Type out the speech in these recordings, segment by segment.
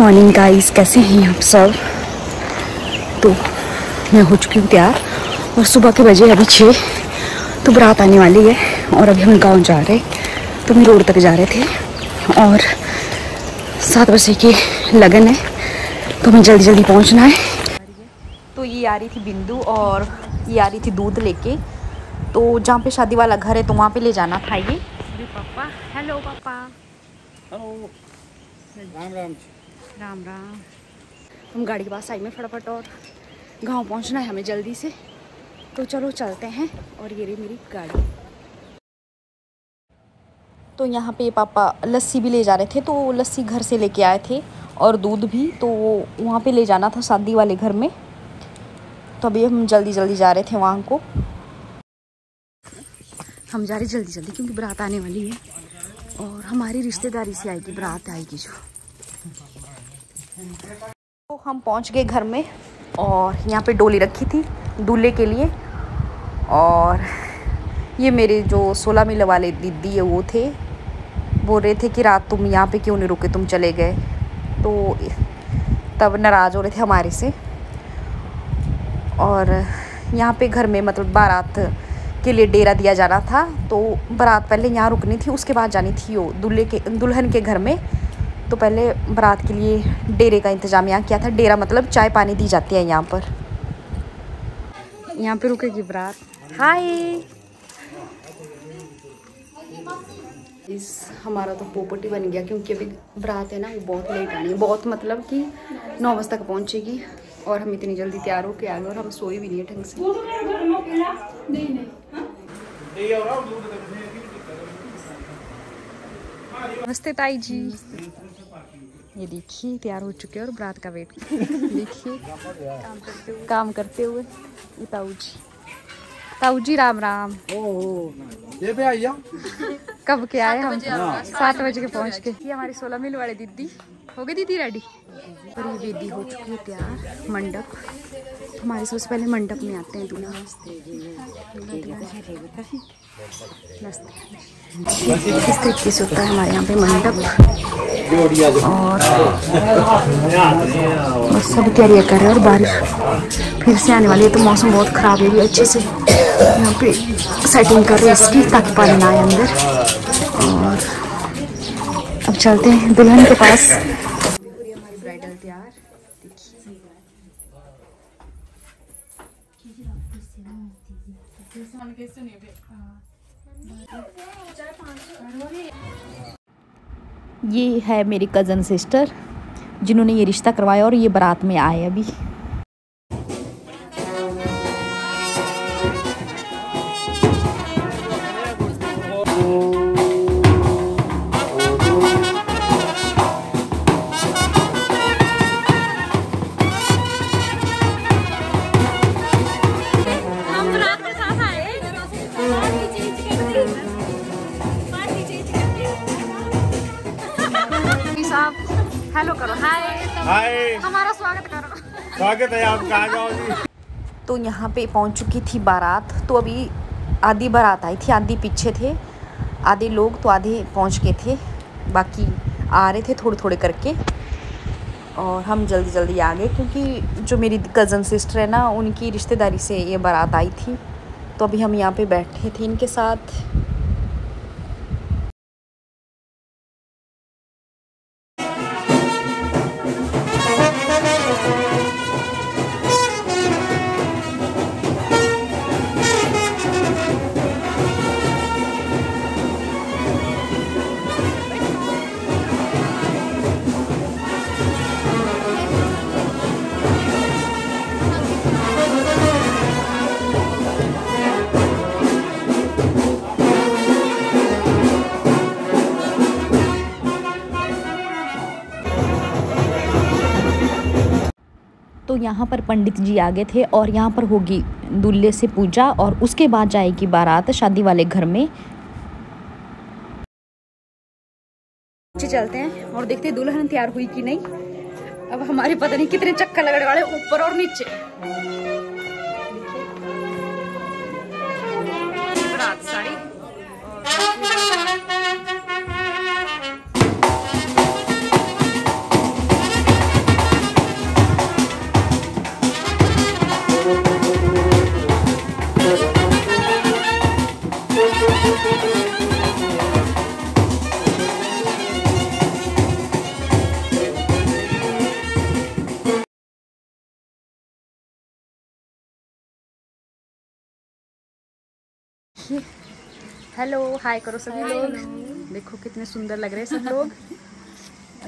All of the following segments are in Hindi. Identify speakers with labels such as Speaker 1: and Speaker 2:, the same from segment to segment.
Speaker 1: मॉर्निंग गाइस, कैसे हैं आप सब। तो मैं हो चुकी हूँ तैयार और सुबह के बजे अभी 6, तो बारात आने वाली है और अभी हम गांव जा रहे, तो हम रोड तक जा रहे थे और 7 बजे की लगन है, तो हमें जल्दी जल्दी पहुंचना है। तो ये आ रही थी बिंदु और ये आ रही थी दूध लेके, तो जहाँ पे शादी वाला घर है तो वहाँ पे ले जाना था ये। पापा, हेलो पापा।
Speaker 2: हेलो, राम राम
Speaker 1: राम राम। हम गाड़ी के पास आई में फटाफट और गांव पहुंचना है हमें जल्दी से, तो चलो चलते हैं। और ये रही मेरी गाड़ी। तो यहाँ पे पापा लस्सी भी ले जा रहे थे, तो लस्सी घर से लेके आए थे और दूध भी, तो वहाँ पे ले जाना था शादी वाले घर में, तो अभी हम जल्दी जल्दी जा रहे थे वहाँ को। हम जा रहे जल्दी जल्दी क्योंकि बारात आने वाली है और हमारी रिश्तेदारी से आएगी बारात, आएगी जो। तो हम पहुंच गए घर में और यहाँ पे डोली रखी थी दूल्हे के लिए, और ये मेरे जो 16 मील वाले दीदी है वो थे, बोल रहे थे कि रात तुम यहाँ पे क्यों नहीं रुके, तुम चले गए, तो तब नाराज़ हो रहे थे हमारे से। और यहाँ पे घर में मतलब बारात के लिए डेरा दिया जाना था, तो बारात पहले यहाँ रुकनी थी, उसके बाद जानी थी वो दुल्हन के घर में। तो पहले बारात के लिए डेरे का इंतज़ाम यहाँ किया था। डेरा मतलब चाय पानी दी जाती है यहाँ पर। यहाँ पे रुकेगी बारात। हाय, इस हमारा तो पोपटी बन गया क्योंकि अभी बारात है ना, वो बहुत लेट आनी है, बहुत मतलब कि 9 बजे तक पहुँचेगी और हम इतनी जल्दी तैयार होके आ गए और हम सोए भी नहीं है ढंग से। नमस्ते ताई जी। ये देखिए तैयार हो चुके हैं और बारात का वेट देखिए काम करते हुए ताऊ जी राम राम।
Speaker 2: ये पे आइया
Speaker 1: कब के आए हम? 7 बजे के पहुँच के। ये हमारी 16 मील वाले दीदी हो गई दीदी रेडी, और ये दीदी हो चुकी है तैयार। मंडप, हमारे सबसे पहले मंडप में आते हैं दूल्हा। इस तरीके से होता है हमारे यहाँ पे मंडप, और सब तैयारियाँ कर रहे हैं। और बारिश फिर से आने वाली है, तो मौसम बहुत ख़राब है, भी अच्छे से यहाँ पे सेटिंग कर रहे हैं इसकी ताकि पानी ना आए अंदर। और अब चलते हैं दुल्हन के पास। हमारी ब्राइडल तैयार, ये है मेरी कज़न सिस्टर जिन्होंने ये रिश्ता करवाया और ये बारात में आए अभी। हेलो करो, हाय
Speaker 2: हाय,
Speaker 1: हमारा स्वागत करो।
Speaker 2: स्वागत है आपका, आ जाओ जी।
Speaker 1: तो यहाँ पे पहुँच चुकी थी बारात, तो अभी आधी बारात आई थी, आधी पीछे थे, आधे लोग तो आधे पहुँच गए थे, बाकी आ रहे थे थोड़े थोड़े करके। और हम जल्दी जल्दी आ गए क्योंकि जो मेरी कज़न सिस्टर है ना, उनकी रिश्तेदारी से ये बारात आई थी, तो अभी हम यहाँ पे बैठे थे इनके साथ। तो यहाँ पर पंडित जी आ गए थे और यहाँ पर होगी दूल्हे से पूजा और उसके बाद जाएगी बारात शादी वाले घर में। चलते हैं और देखते हैं दुल्हन तैयार हुई कि नहीं। अब हमारे पता नहीं कितने चक्कर लगने वाले ऊपर और नीचे। बारात साड़ी देखिए, हेलो हाय करो सभी लोग। देखो कितने सुंदर लग रहे हैं सब लोग।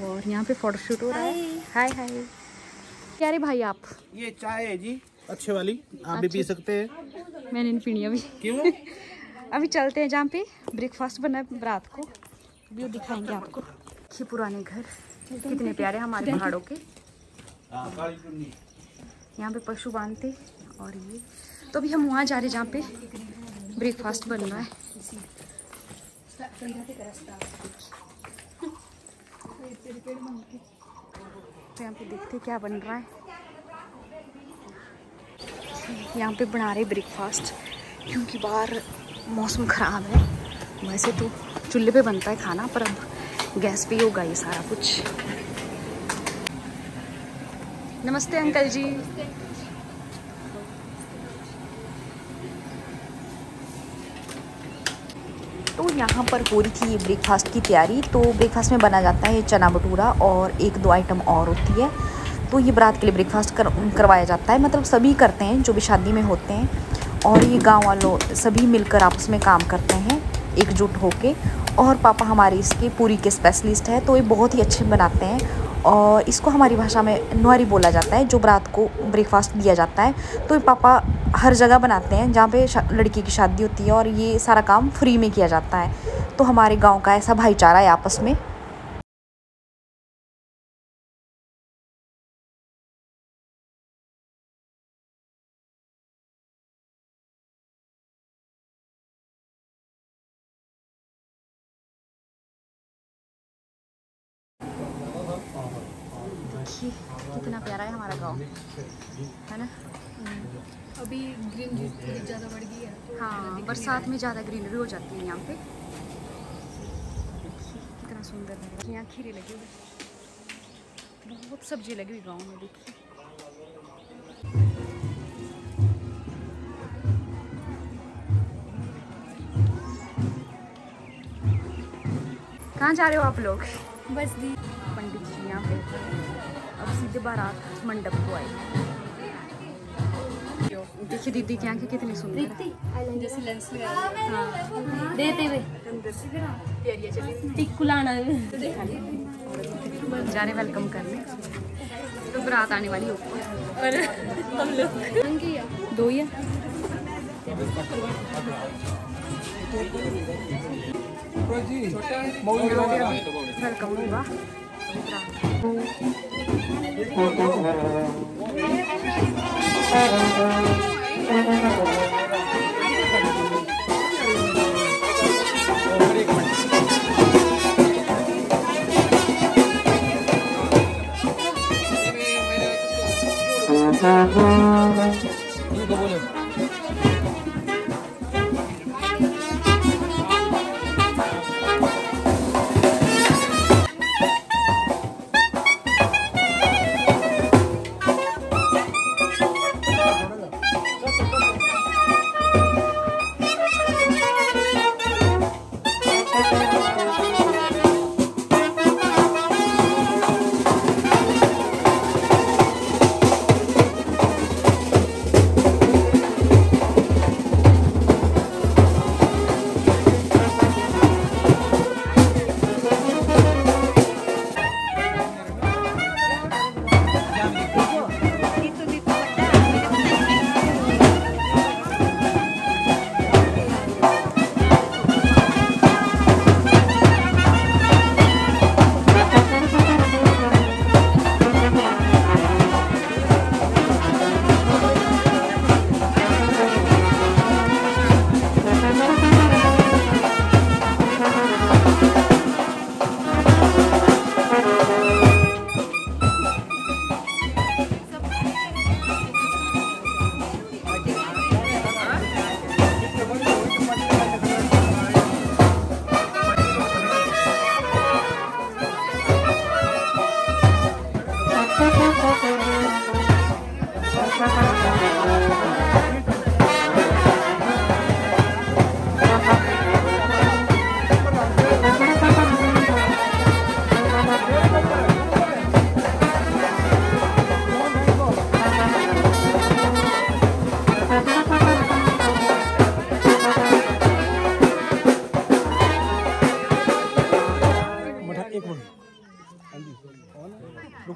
Speaker 1: और यहाँ पे फोटोशूट हो रहा है। हाय हाय। क्या रे भाई आप?
Speaker 2: ये चाय है जी, अच्छे वाली, आप भी पी सकते हैं।
Speaker 1: मैंने नहीं पीनी अभी।
Speaker 2: क्यों?
Speaker 1: अभी चलते हैं जहाँ पे ब्रेकफास्ट बना है रात को, व्यू दिखाएंगे आपको। ये पुराने घर कितने प्यारे हमारे पहाड़ों के। यहाँ पे पशु बांधते। और ये तो अभी हम वहाँ जा रहे हैं जहाँ पे ब्रेकफास्ट बन रहा है। तो यहाँ पे देखते क्या बन रहा है। यहाँ पे बना रहे ब्रेकफास्ट क्योंकि बाहर मौसम ख़राब है। वैसे तो चूल्हे पे बनता है खाना, पर अब गैस पे ही होगा ये सारा कुछ। नमस्ते अंकल जी। तो यहाँ पर हो रही थी ब्रेकफास्ट की तैयारी। तो ब्रेकफास्ट में बना जाता है चना भटूरा और 1-2 आइटम और होती है। तो ये बारात के लिए ब्रेकफास्ट करवाया जाता है, मतलब सभी करते हैं जो भी शादी में होते हैं। और ये गांव वालों सभी मिलकर आपस में काम करते हैं एकजुट होके। और पापा हमारे इसके पूरी के स्पेशलिस्ट है, तो ये बहुत ही अच्छे बनाते हैं। और इसको हमारी भाषा में नुआरी बोला जाता है, जो बारात को ब्रेकफास्ट दिया जाता है। तो ये पापा हर जगह बनाते हैं जहाँ पे लड़की की शादी होती है, और ये सारा काम फ्री में किया जाता है। तो हमारे गाँव का ऐसा भाईचारा है आपस में। देखिए कितना प्यारा है हमारा गांव, है ना।
Speaker 3: अभी ग्रीनरी ज़्यादा बढ़ गई है।
Speaker 1: हाँ, बरसात में ज़्यादा ग्रीनरी हो जाती है यहाँ पे। कितना सुंदर है। यहाँ खीरे लगे हुए, बहुत सब्जी लगी हुई गाँव में। देखिए कहाँ जा रहे हो आप लोग?
Speaker 3: बस दी
Speaker 1: पंडित जी यहाँ पे अब सीधे बारात मंडप को आए। देखिए दीदी की आंखें कितनी सुंदर है।
Speaker 3: जैसे लेंस लगा हाँ देते हुए टिक खुलाना
Speaker 1: जा रहे वेलकम करने। तो बारात आने वाली ऊपर
Speaker 3: और हम लोग
Speaker 1: 2 ही है। वेलकम होगा।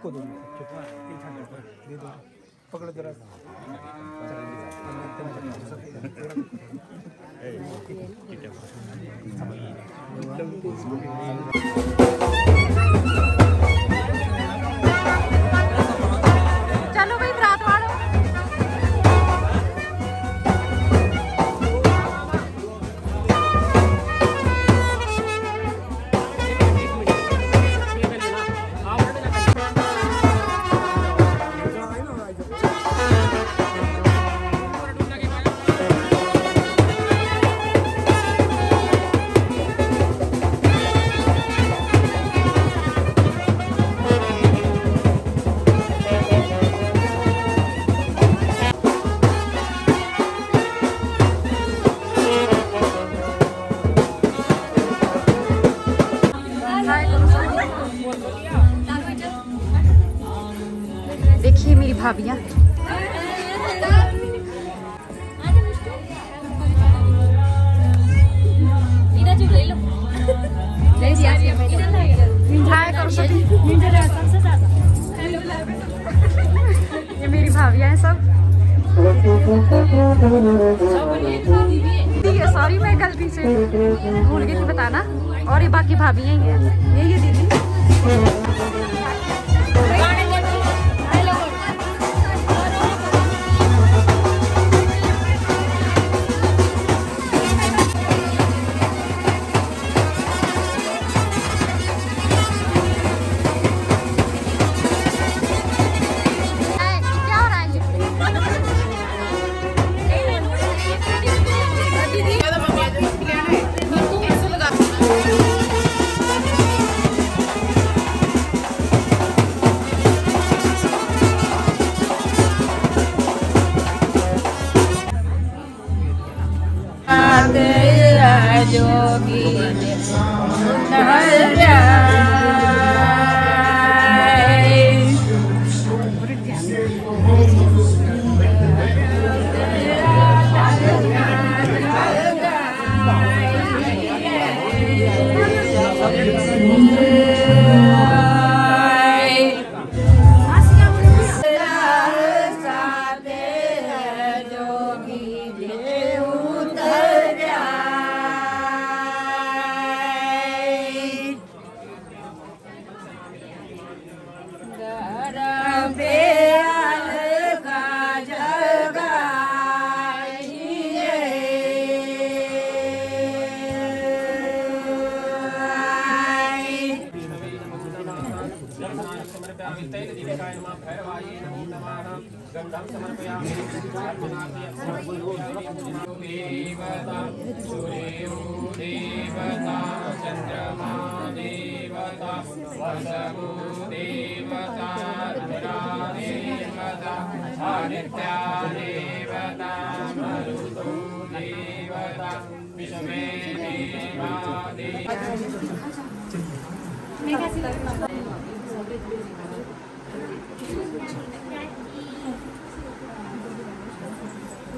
Speaker 4: उनको दो, दे दो, पकड़ो जरा।
Speaker 1: चलो भाई रात वालों। देखिए मेरी भाभियाँ। ये मेरी भाभियाँ हैं सब। ठीक है, सॉरी मैं गलती से भूल गई थी बताना। और ये बाकी भाभियाँ ही हैं। ये दीदी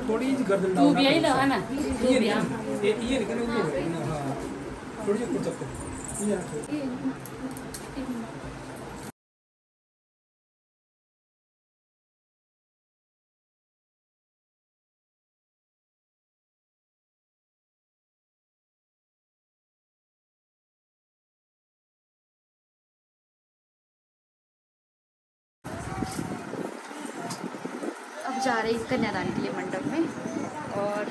Speaker 4: थोड़ी सी गर्दन डालना। तू भी यही लगा ना। ये निकल हां थोड़ी सी कुछ ये
Speaker 1: जा रहे हैं कन्यादान के लिए मंडप में और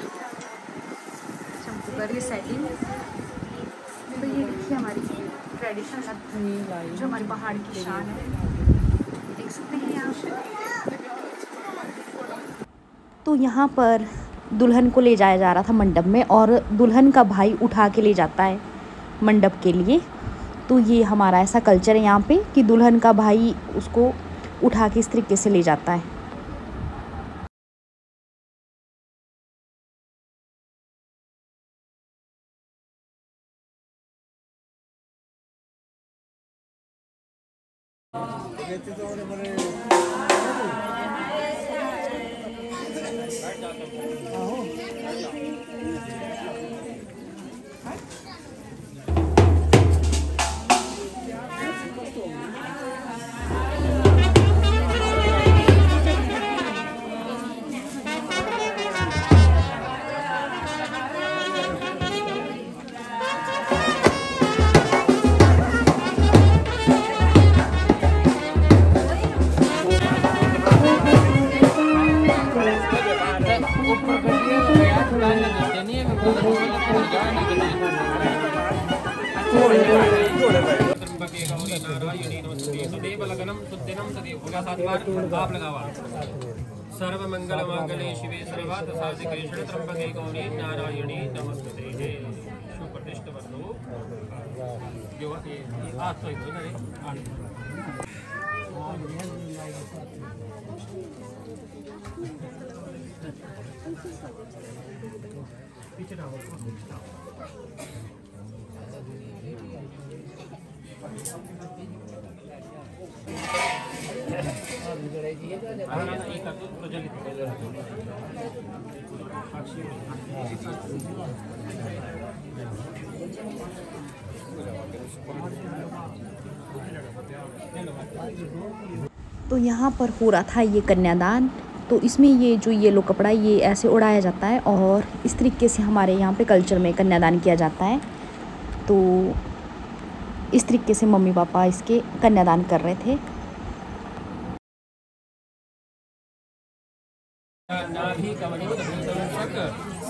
Speaker 1: शंपू कर रही सेटिंग। तो ये देखिए हमारी ट्रेडिशनल जो हमारे पहाड़ की शान है, देख सकते हैं आप। तो यहाँ पर दुल्हन को ले जाया जा रहा था मंडप में और दुल्हन का भाई उठा के ले जाता है मंडप के लिए। तो ये हमारा ऐसा कल्चर है यहाँ पे कि दुल्हन का भाई उसको उठा के इस तरीके से ले जाता है।
Speaker 4: आप लगावा सर्व मंगल मांगल्ये शिवे सर्वार्थ साधिके शरण्ये गौरी नारायणी नमस्ते। सुप्रतिष्ठ वर्णो जो ये हाथ तो इधर है पीछे ना
Speaker 1: तो यहाँ पर हो रहा था ये कन्यादान। तो इसमें ये जो येलो कपड़ा ये ऐसे उड़ाया जाता है और इस तरीके से हमारे यहाँ पे कल्चर में कन्यादान किया जाता है। तो इस तरीके से मम्मी पापा इसके कन्यादान कर रहे थे।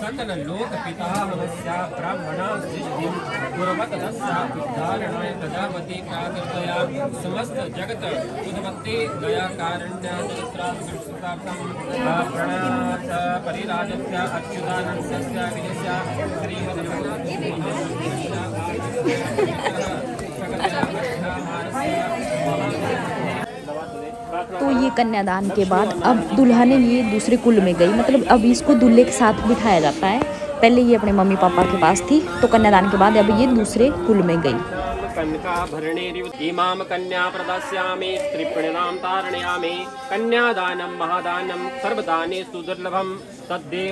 Speaker 4: सकल लोक पिता हमस्या ब्राह्मणा सिद्धिं गुरवत दस्या उद्धारणाय प्रजापति प्राकृतया समस्त जगत उत्पत्ति दया कारुण्य जगत्रार्थं प्रणत परिराजस्य अच्युतानन्दस्य विजयस्य
Speaker 1: तो ये कन्यादान के बाद अब दुल्हन ये दूसरे कुल में गई, मतलब अब इसको दूल्हे के साथ बिठाया जाता है। पहले ये अपने मम्मी पापा के पास थी, तो कन्यादान के बाद अब ये दूसरे कुल में गई।
Speaker 4: इमाम कन्या प्रदास्यामि त्रिपुण्यनां तारयामि कन्यादानं महादानं सर्वदानेषु दुर्लभं तद्देव